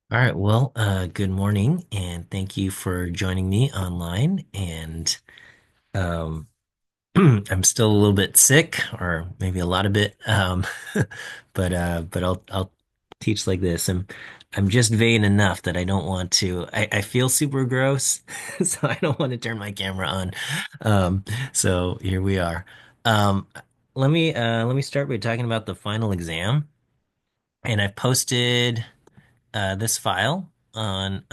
All right, good morning, and thank you for joining me online. And um, I'm still a little bit sick, or maybe a lot of it, but I'll teach like this. I'm just vain enough that I don't want to. I feel super gross, so I don't want to turn my camera on. Um, so here we are. Um, let me start by talking about the final exam, and I've posted this file on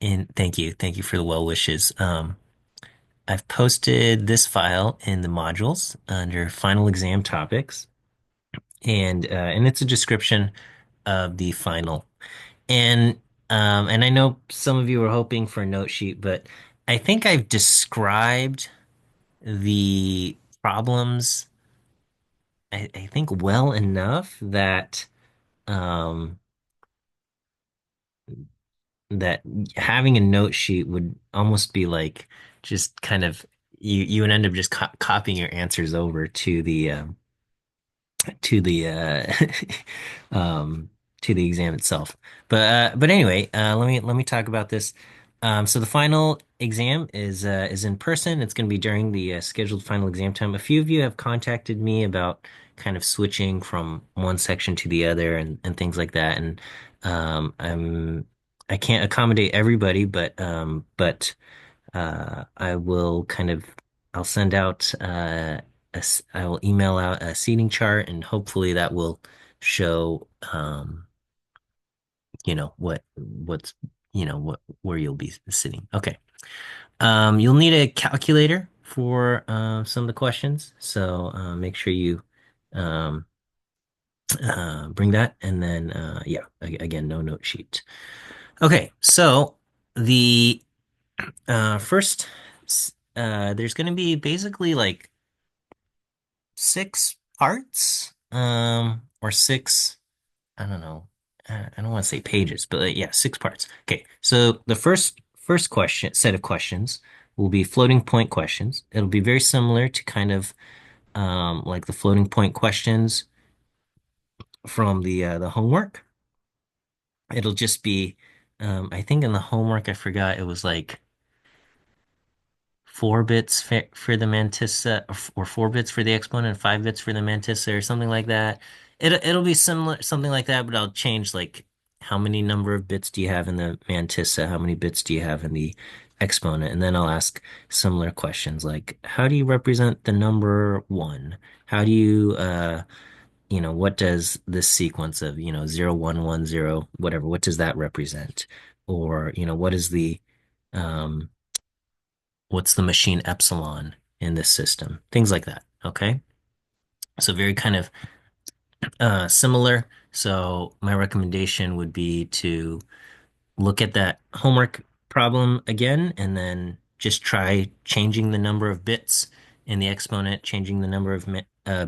and thank you for the well wishes. I've posted this file in the modules under final exam topics, and it's a description of the final. And and I know some of you are hoping for a note sheet, but I think I've described the problems, I think well enough that um that having a note sheet would almost be like just kind of you would end up just copying your answers over to the um to the exam itself. But anyway, let me talk about this. So the final exam is in person. It's going to be during the scheduled final exam time. A few of you have contacted me about kind of switching from one section to the other and things like that. And I can't accommodate everybody, but I will kind of I'll send out I will email out a seating chart, and hopefully that will show what's what where you'll be sitting. Okay. You'll need a calculator for some of the questions, so make sure you um bring that, and then yeah, again, no note sheet. Okay, so the first there's going to be basically like six parts, or six, I don't know. I don't want to say pages, but yeah, six parts. Okay, so the first question set of questions will be floating point questions. It'll be very similar to kind of like the floating point questions from the homework. It'll just be I think in the homework I forgot it was like 4 bits for the mantissa, or 4 bits for the exponent, and 5 bits for the mantissa, or something like that. It'll be similar, something like that, but I'll change like how many number of bits do you have in the mantissa? How many bits do you have in the exponent? And then I'll ask similar questions like, how do you represent the number one? How do you, what does this sequence of, 0, 1, 1, 0, whatever, what does that represent? Or, what is um, what's the machine epsilon in this system? Things like that. Okay. So very kind of similar. So my recommendation would be to look at that homework problem again and then just try changing the number of bits in the exponent, changing the number of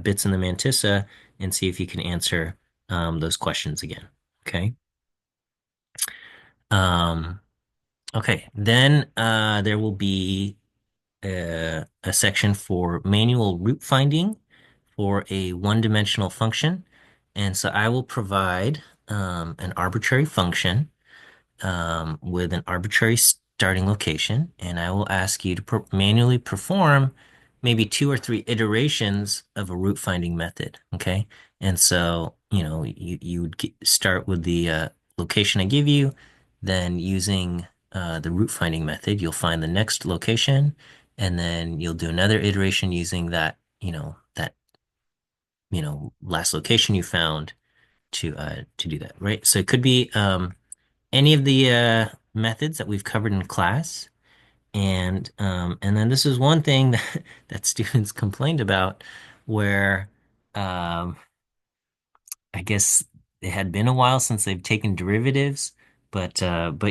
bits in the mantissa, and see if you can answer those questions again. Okay. Um, okay. Then there will be a section for manual root finding for a one-dimensional function. And so I will provide an arbitrary function with an arbitrary starting location, and I will ask you to manually perform maybe two or three iterations of a root finding method. Okay. And so, you would start with the location I give you, then using the root finding method, you'll find the next location, and then you'll do another iteration using that last location you found to do that, right? So it could be any of the methods that we've covered in class. And then this is one thing that students complained about, where um, I guess it had been a while since they've taken derivatives, but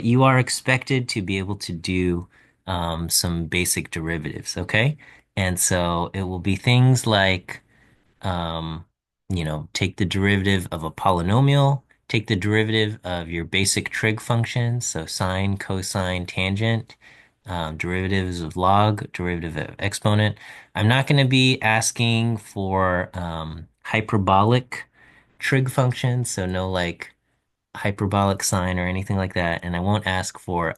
you are expected to be able to do some basic derivatives, okay? And so it will be things like um, take the derivative of a polynomial, take the derivative of your basic trig functions, so sine, cosine, tangent, derivatives of log, derivative of exponent. I'm not going to be asking for hyperbolic trig functions, so no like hyperbolic sine or anything like that, and I won't ask for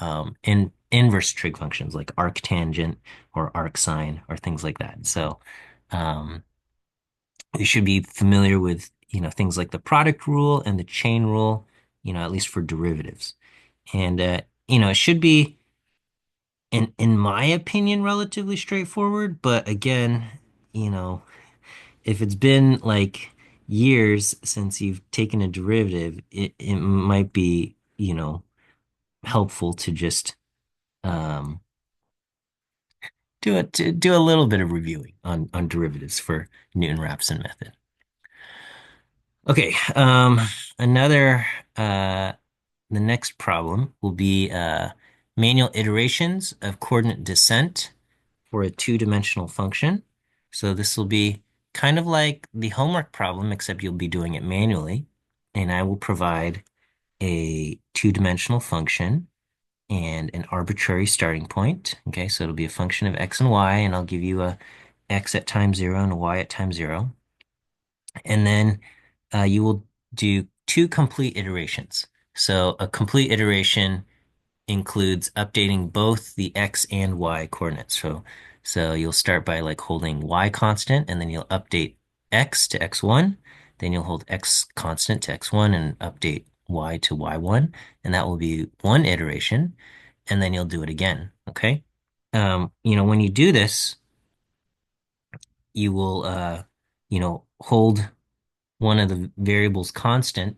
inverse trig functions like arctangent or arcsine or things like that. So um, you should be familiar with, things like the product rule and the chain rule, at least for derivatives. And it should be, in my opinion, relatively straightforward. But again, you know, if it's been like years since you've taken a derivative, it might be, helpful to just um, do a little bit of reviewing on derivatives for Newton-Raphson method. Okay, another the next problem will be manual iterations of coordinate descent for a two-dimensional function. So this will be kind of like the homework problem, except you'll be doing it manually, and I will provide a two-dimensional function and an arbitrary starting point. Okay, so it'll be a function of x and y, and I'll give you a x at time zero and a y at time zero. And then you will do two complete iterations. So a complete iteration includes updating both the x and y coordinates. So you'll start by like holding y constant, and then you'll update x to x1. Then you'll hold x constant to x1 and update y to y1. And that will be one iteration. And then you'll do it again. Okay. When you do this, you will, hold one of the variables constant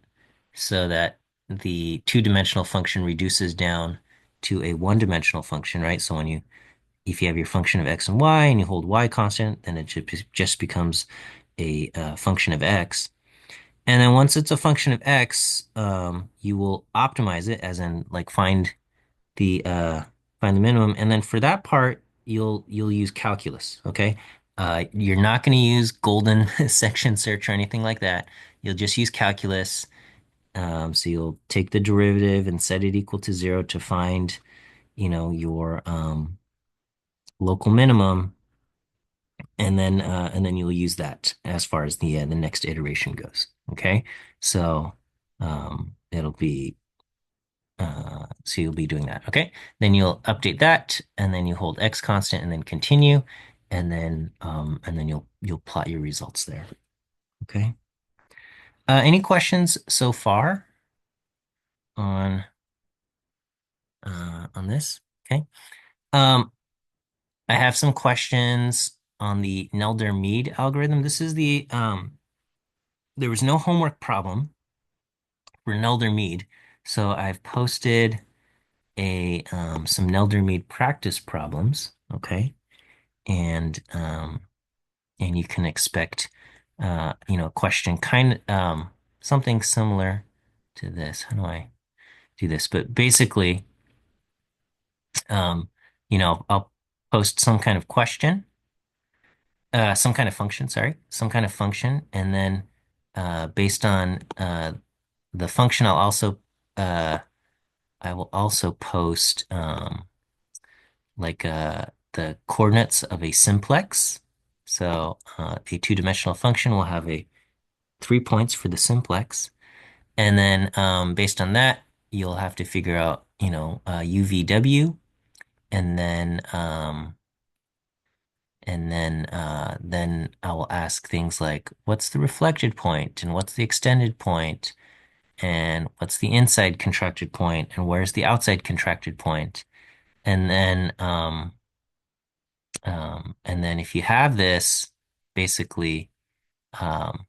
so that the two-dimensional function reduces down to a one-dimensional function, right? So if you have your function of x and y and you hold y constant, then it just becomes a function of x. And then once it's a function of x, you will optimize it, as in like the uh, find the minimum. And then for that part, you'll use calculus. Okay. You're not going to use golden section search or anything like that. You'll just use calculus. So you'll take the derivative and set it equal to zero to find, your local minimum, and then you'll use that as far as the next iteration goes. Okay, so it'll be so you'll be doing that. Okay, then you'll update that, and then you hold x constant, and then continue, and then you'll plot your results there. Okay. Any questions so far on on this? Okay. Um, I have some questions on the Nelder-Mead algorithm. There was no homework problem for Nelder-Mead, so I've posted a some Nelder-Mead practice problems. Okay, and and you can expect a question something similar to this. How do I do this? But basically, I'll post some kind of question, some kind of function, sorry, some kind of function, and then based on the function, uh, I will also post like the coordinates of a simplex. So a two-dimensional function will have a 3 points for the simplex, and then based on that, you'll have to figure out, UVW, and then I will ask things like, what's the reflected point, and what's the extended point, and what's the inside contracted point, and where's the outside contracted point, and then if you have this, basically, um,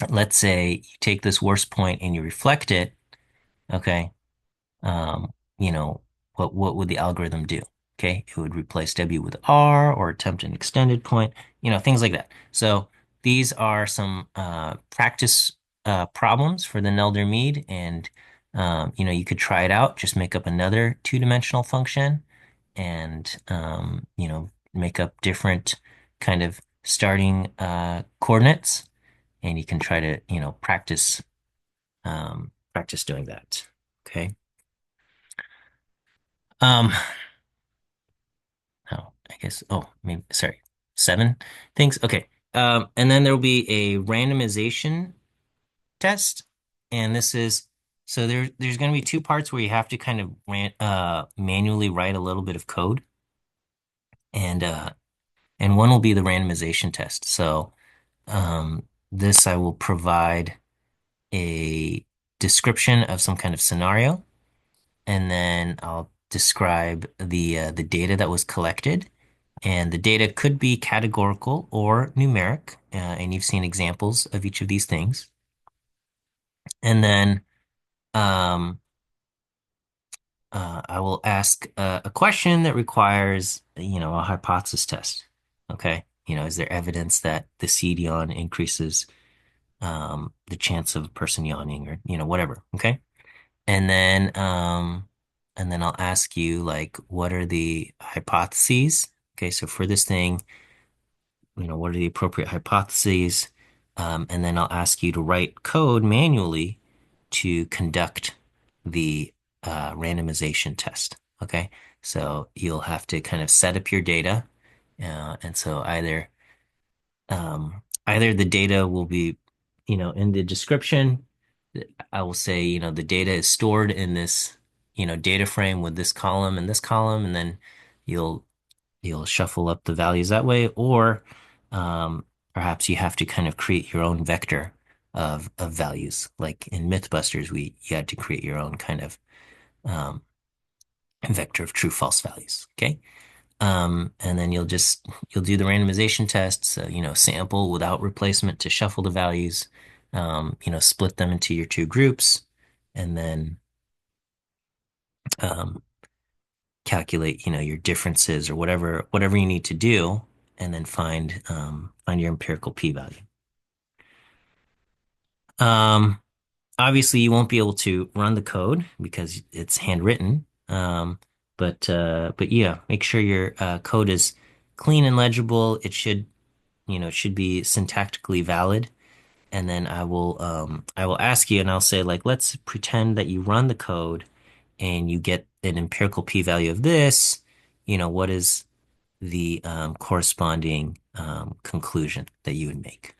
let's say you take this worst point and you reflect it, okay, um, you know, what would the algorithm do? Okay, it would replace W with R or attempt an extended point, things like that. So these are some practice problems for the Nelder-Mead, and you could try it out. Just make up another two-dimensional function, and make up different kind of starting coordinates, and you can try to practice doing that. Okay. Um, oh, I guess, oh, maybe, sorry, seven things. Okay. And then there'll be a randomization test. And this is so there's going to be two parts where you have to kind of manually write a little bit of code, and and one will be the randomization test. So this I will provide a description of some kind of scenario, and then I'll describe the data that was collected. And the data could be categorical or numeric, and you've seen examples of each of these things. And then um, I will ask a question that requires, a hypothesis test. Okay. Is there evidence that the seed yawn increases the chance of a person yawning or, whatever. Okay. And then, um, and then I'll ask you like, what are the hypotheses? Okay. So for this thing, what are the appropriate hypotheses? And then I'll ask you to write code manually to conduct the randomization test. Okay. So you'll have to kind of set up your data. And so either the data will be, in the description, I will say, the data is stored in this, data frame with this column and this column, and then you'll you'll shuffle up the values that way, or perhaps you have to kind of create your own vector of values. Like in Mythbusters, you had to create your own kind of um, vector of true false values. Okay. And then you'll do the randomization tests, sample without replacement to shuffle the values, split them into your two groups, and then um, calculate, your differences or whatever you need to do, and then find your empirical p-value. Um, Obviously, you won't be able to run the code because it's handwritten. But yeah, make sure your code is clean and legible. It should be syntactically valid. And then I will ask you, and I'll say like, let's pretend that you run the code and you get an empirical p-value of this. What is the corresponding conclusion that you would make?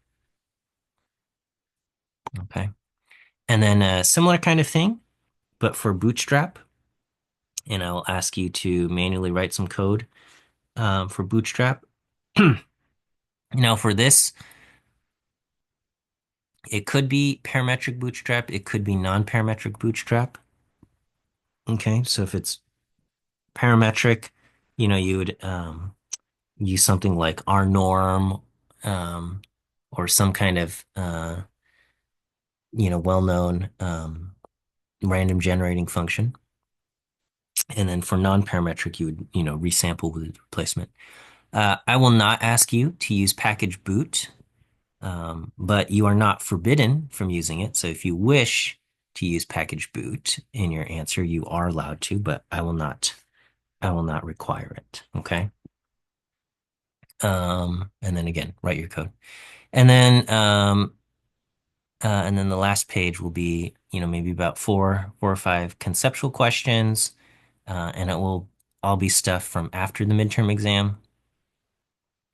Okay. And then a similar kind of thing, but for Bootstrap. And I will ask you to manually write some code for Bootstrap. Now, for this, it could be parametric Bootstrap, it could be non-parametric Bootstrap. Okay, so if it's parametric, you would use something like rnorm, um, or some kind of well-known random generating function. And then for non-parametric, you would, resample with replacement. I will not ask you to use package boot, but you are not forbidden from using it. So if you wish to use package boot in your answer, you are allowed to, but I will not require it. Okay. And then again, write your code. And then the last page will be, maybe about four or five conceptual questions, and it will all be stuff from after the midterm exam.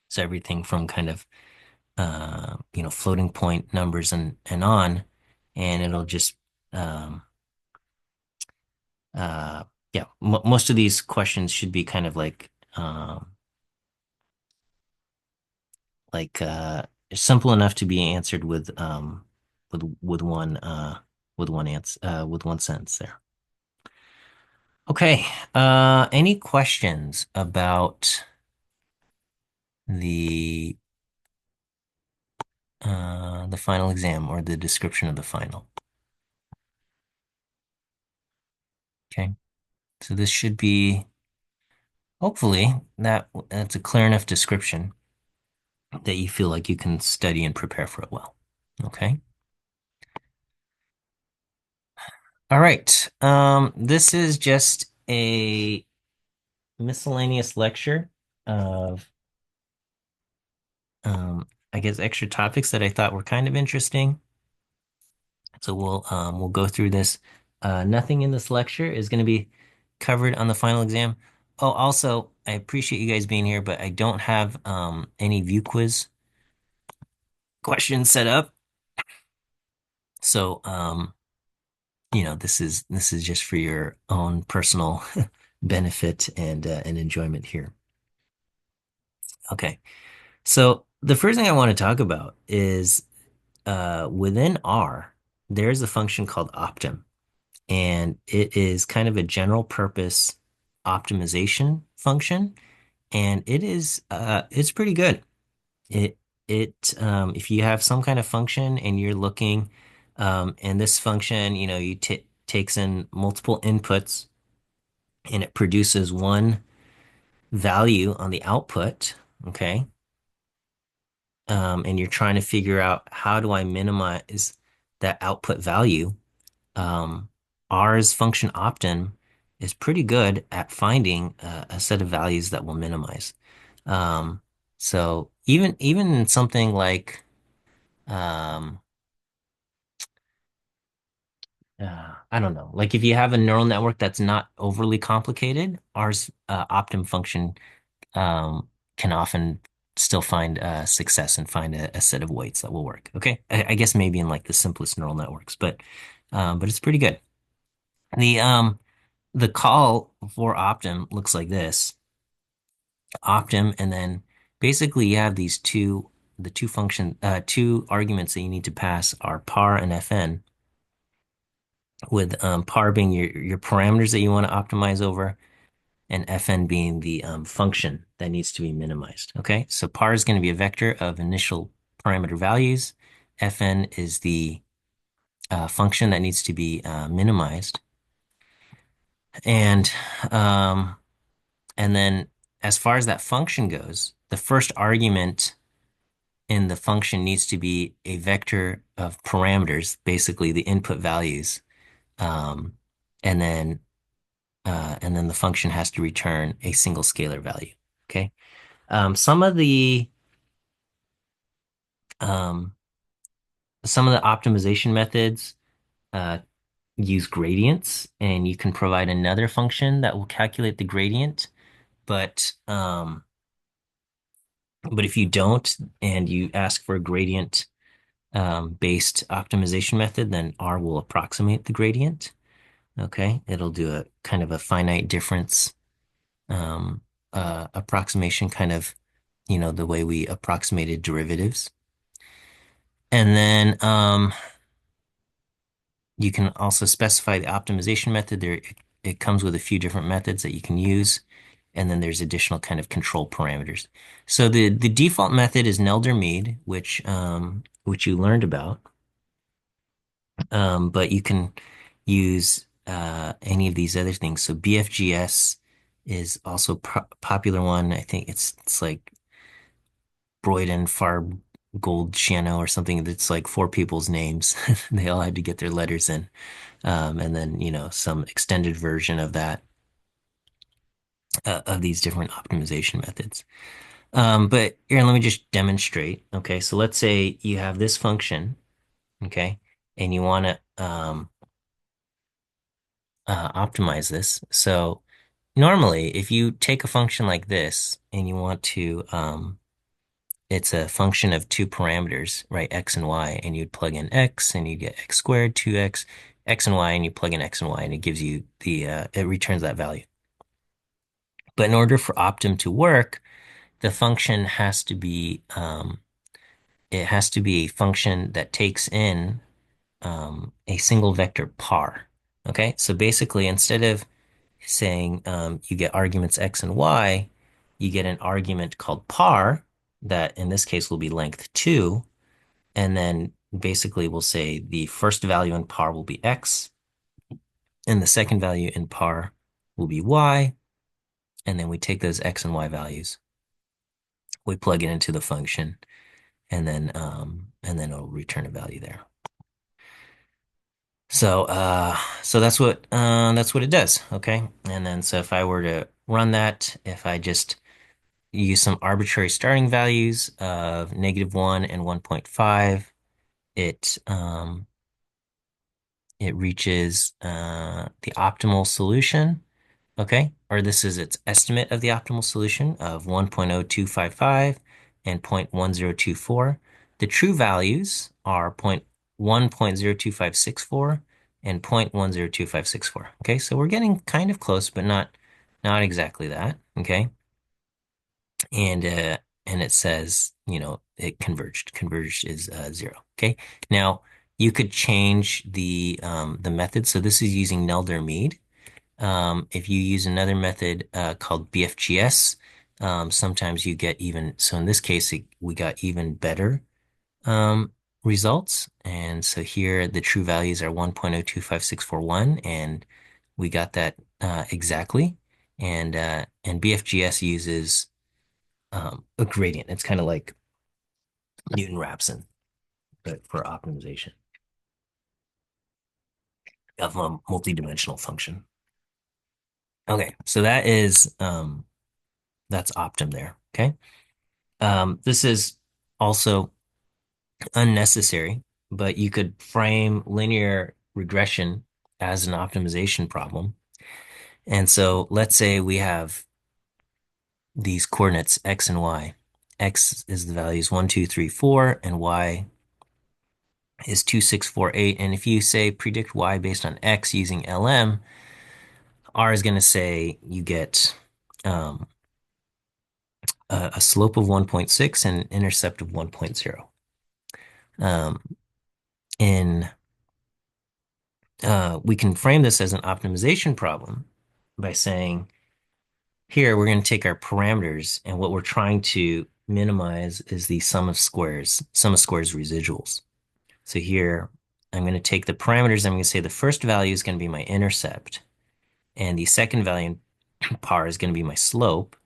So everything from kind of floating point numbers and on, and it'll just um, uh, yeah, m most of these questions should be kind of like simple enough to be answered with one sentence there. Okay. Any questions about the the final exam or the description of the final? Okay. So this should be hopefully that's a clear enough description that you feel like you can study and prepare for it well. Okay. All right. This is just a miscellaneous lecture of I guess extra topics that I thought were kind of interesting. So we'll go through this. Nothing in this lecture is going to be covered on the final exam. Oh, also, I appreciate you guys being here, but I don't have any view quiz questions set up. So this is just for your own personal benefit and enjoyment here. Okay. So the first thing I want to talk about is within R, there's a function called optim, and it is kind of a general purpose optimization function, and it's pretty good. If you have some kind of function and you're looking, and this function, you t takes in multiple inputs and it produces one value on the output, okay? And you're trying to figure out how do I minimize that output value. Um, R's function optim is pretty good at finding a set of values that will minimize. Um, so even in something like um, I don't know, like if you have a neural network that's not overly complicated, R's optim function can often still find success and find a set of weights that will work. Okay, I guess maybe in like the simplest neural networks, but it's pretty good. The um the call for optim looks like this: optim, and then basically you have the two arguments that you need to pass are par and fn, with par being your parameters that you want to optimize over, and fn being the function that needs to be minimized. Okay, so par is going to be a vector of initial parameter values. Fn is the function that needs to be minimized, and um, and then as far as that function goes, the first argument in the function needs to be a vector of parameters, basically the input values, um, and then the function has to return a single scalar value. Okay. Um, some of the um, some of the optimization methods uh, use gradients, and you can provide another function that will calculate the gradient. But if you don't, and you ask for a gradient based optimization method, then R will approximate the gradient. Okay, it'll do a kind of a finite difference um, approximation, kind of, the way we approximated derivatives. And then you can also specify the optimization method. It comes with a few different methods that you can use, and then there's additional kind of control parameters. So the default method is Nelder-Mead, which you learned about. But you can use any of these other things. So BFGS is also popular one. I think it's like Broyden, Farb, Gold, Shiano, or something that's like four people's names. They all had to get their letters in. And then, some extended version of that, of these different optimization methods. But here, let me just demonstrate. Okay, so let's say you have this function, okay, and you want to optimize this. So normally, if you take a function like this and you want to, it's a function of two parameters, right? X and Y, and you'd plug in X and you get X squared, 2X, X and Y, and you plug in X and Y, and it gives you it returns that value. But in order for optim to work, the function has to be, it has to be a function that takes in a single vector par. Okay, so basically, instead of saying you get arguments X and Y, you get an argument called par that in this case will be length 2. And then basically we'll say the first value in par will be X, and the second value in par will be Y. And then we take those X and Y values, we plug it into the function, and then it'll return a value there. So that's what it does. Okay. And then so if I were to run that, if I just use some arbitrary starting values of -1 and 1.5, it it reaches the optimal solution. Okay, or this is its estimate of the optimal solution of 1.0255 and 0.1024. The true values are 0.1.02564, and 0.102564. Okay, so we're getting kind of close, but not exactly that. Okay. And and it says, it converged. Converged is 0. Okay. Now you could change the method. So this is using Nelder-Mead. If you use another method called BFGS, sometimes you get even, so in this case, we got even better results. And so here the true values are 1.025641, and we got that exactly. And BFGS uses a gradient. It's kind of like Newton-Raphson, but for optimization of a multidimensional function. Okay, so that's Optim there. Okay. This is also unnecessary, but you could frame linear regression as an optimization problem. And so let's say we have these coordinates x and y. X is the values 1, 2, 3, 4, and y is 2, 6, 4, 8. And if you say predict y based on x using LM, R is going to say you get um, a slope of 1.6 and an intercept of 1.0. Um, in We can frame this as an optimization problem by saying, here we're going to take our parameters, and what we're trying to minimize is the sum of squares residuals. So here I'm going to take the parameters. I'm going to say the first value is going to be my intercept, and the second value in par is going to be my slope.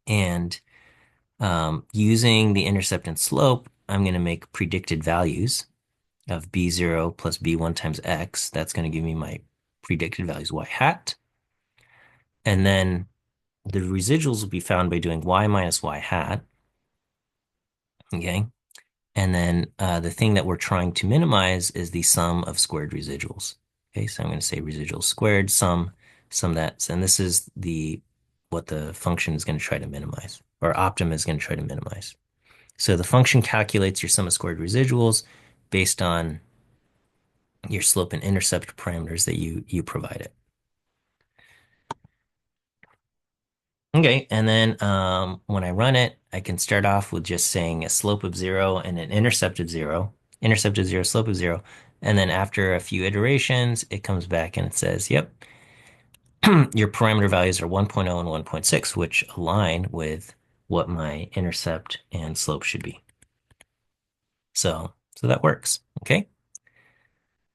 And using the intercept and slope, I'm going to make predicted values of b0 plus b1 times x. That's going to give me my predicted values y hat. And then the residuals will be found by doing y minus y hat. Okay. And then the thing that we're trying to minimize is the sum of squared residuals. Okay, so I'm going to say residual squared sum that, and this is what the function is going to try to minimize, or Optim is going to try to minimize. So the function calculates your sum of squared residuals based on your slope and intercept parameters that you provide it. Okay, and then when I run it, I can start off with just saying a slope of 0 and an intercept of 0, intercept of 0, slope of 0. And then after a few iterations, it comes back and it says, yep, your parameter values are 1.0 and 1.6, which align with what my intercept and slope should be. So that works. Okay.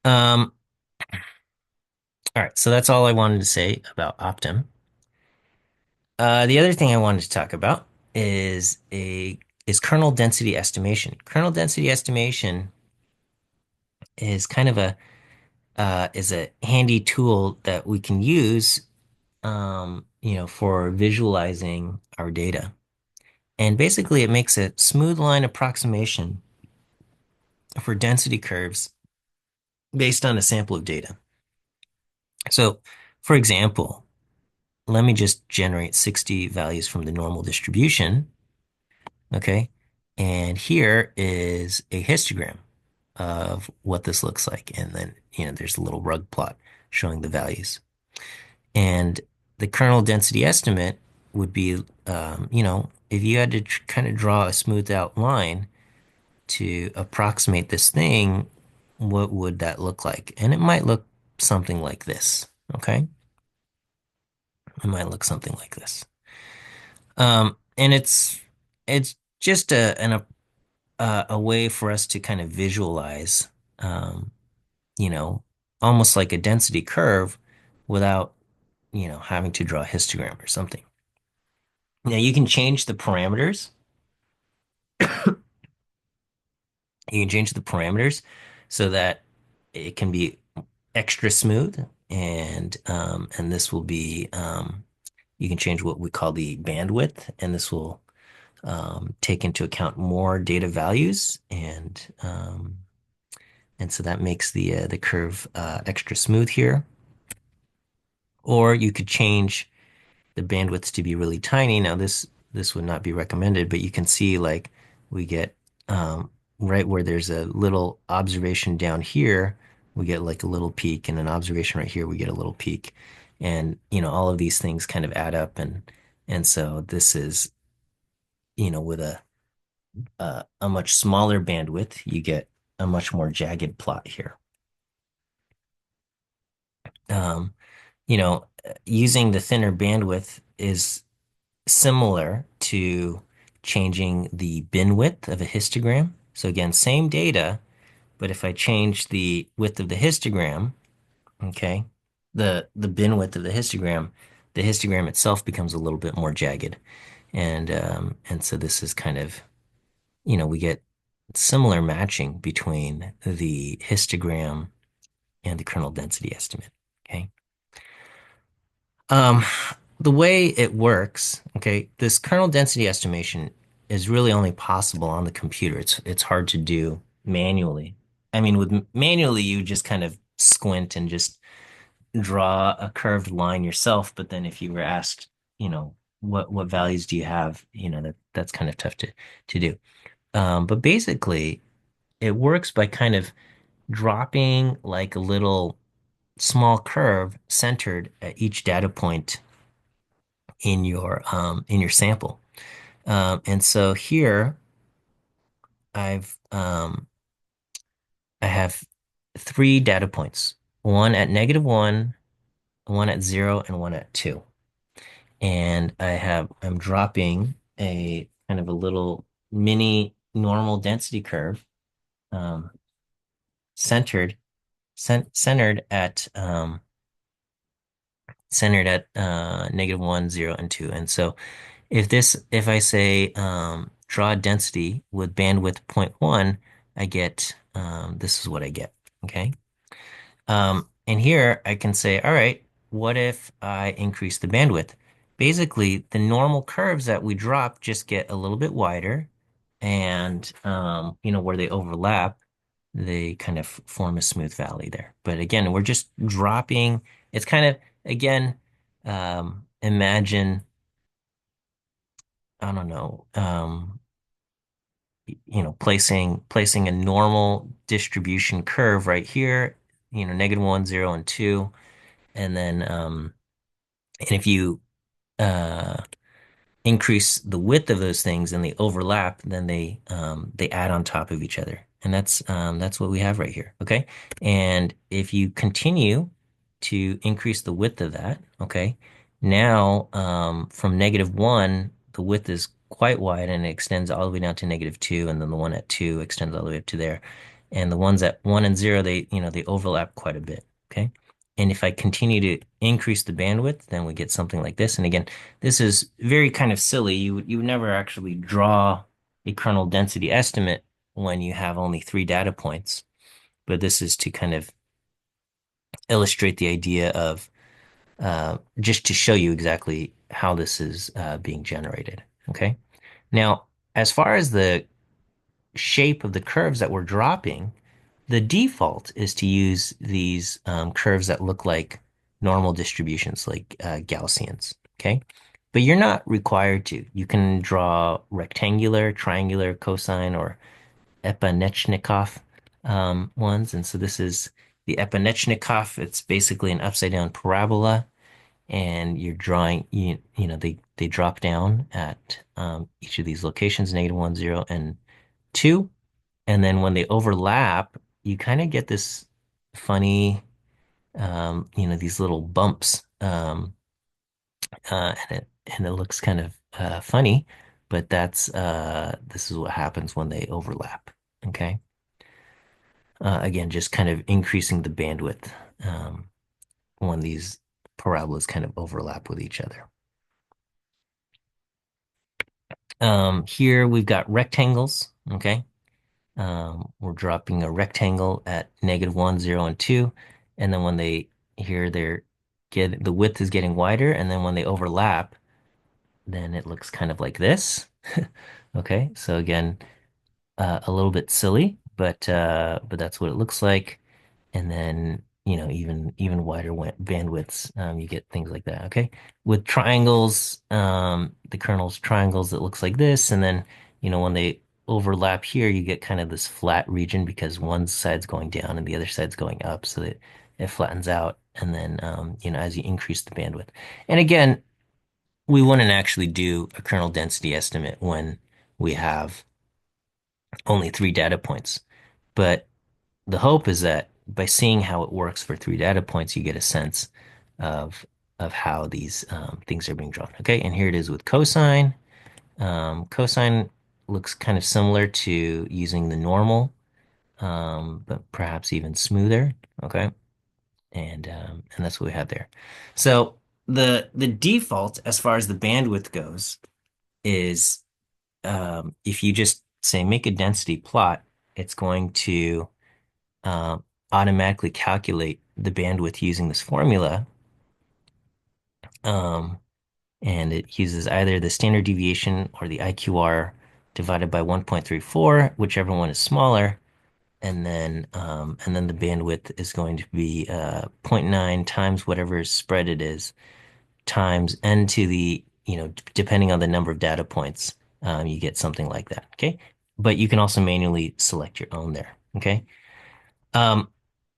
Um, all right, so that's all I wanted to say about Optim. The other thing I wanted to talk about is kernel density estimation. Kernel density estimation is kind of a handy tool that we can use, for visualizing our data. And basically, it makes a smooth line approximation for density curves based on a sample of data. So, for example, let me just generate 60 values from the normal distribution. Okay. And here is a histogram of what this looks like. And then, there's a little rug plot showing the values. And the kernel density estimate would be, if you had to kind of draw a smoothed out line to approximate this thing, what would that look like? And it might look something like this. Okay. It might look something like this. And it's just a way for us to kind of visualize, um, you know, almost like a density curve without, having to draw a histogram or something. Now you can change the parameters. You can change the parameters so that it can be extra smooth, and this will be you can change what we call the bandwidth, and this will take into account more data values, and so that makes the curve extra smooth here. Or you could change the bandwidths to be really tiny. Now this would not be recommended, but you can see like we get right where there's a little observation down here, we get like a little peak, and an observation right here, we get a little peak. And, all of these things kind of add up, and so this is, with a much smaller bandwidth, you get a much more jagged plot here. Um, Using the thinner bandwidth is similar to changing the bin width of a histogram. So again, same data, but if I change the width of the histogram, okay, the bin width of the histogram itself becomes a little bit more jagged. And so this is kind of, we get similar matching between the histogram and the kernel density estimate. Okay. Um, the way it works, okay, this kernel density estimation is really only possible on the computer. It's hard to do manually. I mean, with manually, you just kind of squint and just draw a curved line yourself. But then if you were asked, what values do you have, that's kind of tough to do. But basically, it works by kind of dropping like a little small curve centered at each data point in your sample. And so here I have three data points, one at -1, one at 0, and one at 2. And I'm dropping a kind of a little mini normal density curve, um, centered centered at -1, 0, and 2. And so if I say draw density with bandwidth zero point 0.1, I get this is what I get. Okay. And here I can say, all right, what if I increase the bandwidth? Basically, the normal curves that we drop just get a little bit wider, and where they overlap, they kind of form a smooth valley there. But again, we're just dropping. It's kind of again, imagine, I don't know, placing a normal distribution curve right here, -1, 0, and 2, and then and if you uh, increase the width of those things and they overlap, then they add on top of each other. And that's what we have right here. Okay. And if you continue to increase the width of that, okay, now from -1, the width is quite wide and it extends all the way down to -2, and then the one at 2 extends all the way up to there. And the ones at 1 and 0, they overlap quite a bit. Okay. And if I continue to increase the bandwidth, then we get something like this. And again, this is very kind of silly. You would never actually draw a kernel density estimate when you have only three data points. But this is to kind of illustrate the idea of just to show you exactly how this is being generated. Okay. Now, as far as the shape of the curves that we're dropping, the default is to use these curves that look like normal distributions, like Gaussians. Okay. But you're not required to. You can draw rectangular, triangular, cosine, or Epinechnikov ones. And so this is the Epinechnikov. It's basically an upside down parabola. And you're drawing, they drop down at each of these locations, -1, 0, and 2. And then when they overlap, you kind of get this funny, these little bumps. And it looks kind of funny, but this is what happens when they overlap. Okay. Again, just kind of increasing the bandwidth when these parabolas kind of overlap with each other. Here we've got rectangles. Okay. We're dropping a rectangle at -1, 0, and 2. And then when the width is getting wider, and then when they overlap, then it looks kind of like this. Okay, so again, a little bit silly, but that's what it looks like. And then, even wider bandwidths, you get things like that. Okay, with triangles, the kernel's triangles, it looks like this, and then when they overlap here, you get kind of this flat region because one side's going down and the other side's going up, so that it flattens out. And then, as you increase the bandwidth. And again, we wouldn't actually do a kernel density estimate when we have only three data points. But the hope is that by seeing how it works for three data points, you get a sense of how these things are being drawn. Okay, and here it is with cosine. Cosine looks kind of similar to using the normal, but perhaps even smoother. Okay, and that's what we have there. So the default as far as the bandwidth goes is if you just say make a density plot, it's going to automatically calculate the bandwidth using this formula. Um, and it uses either the standard deviation or the IQR divided by 1.34, whichever one is smaller. And then the bandwidth is going to be zero point 0.9 times whatever spread it is times n to the, depending on the number of data points, you get something like that. Okay. But you can also manually select your own there. Okay. Um,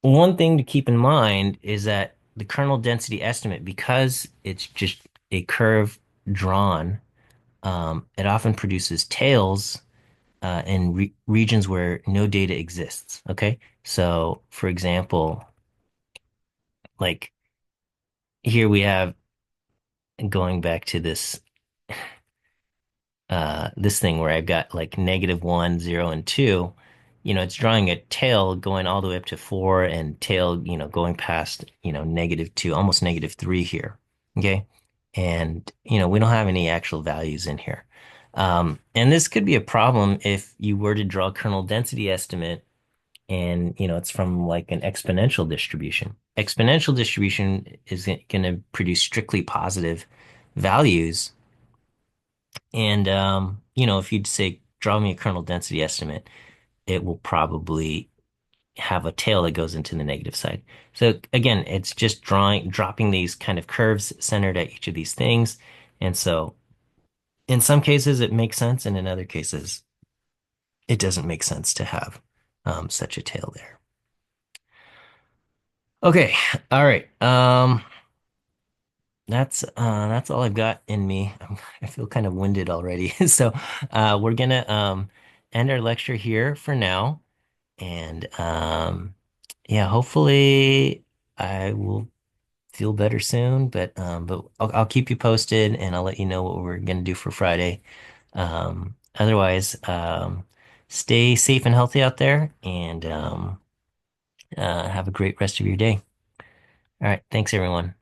One thing to keep in mind is that the kernel density estimate, because it's just a curve drawn, it often produces tails in re regions where no data exists. Okay. So, for example, like here we have going back to this thing where I've got like -1, 0, and 2, it's drawing a tail going all the way up to 4 and tail, going past, -2, almost -3 here. Okay. And, we don't have any actual values in here. And this could be a problem if you were to draw a kernel density estimate and, it's from like an exponential distribution. Exponential distribution is going to produce strictly positive values and if you'd say draw me a kernel density estimate, it will probably have a tail that goes into the negative side. So again, it's just dropping these kind of curves centered at each of these things. And so in some cases it makes sense, and in other cases it doesn't make sense to have such a tail there. Okay, all right. That's all I've got in me. I feel kind of winded already. So we're gonna end our lecture here for now. And yeah, hopefully I will feel better soon. But I'll keep you posted and I'll let you know what we're gonna do for Friday. Otherwise, stay safe and healthy out there and have a great rest of your day. All right, thanks everyone.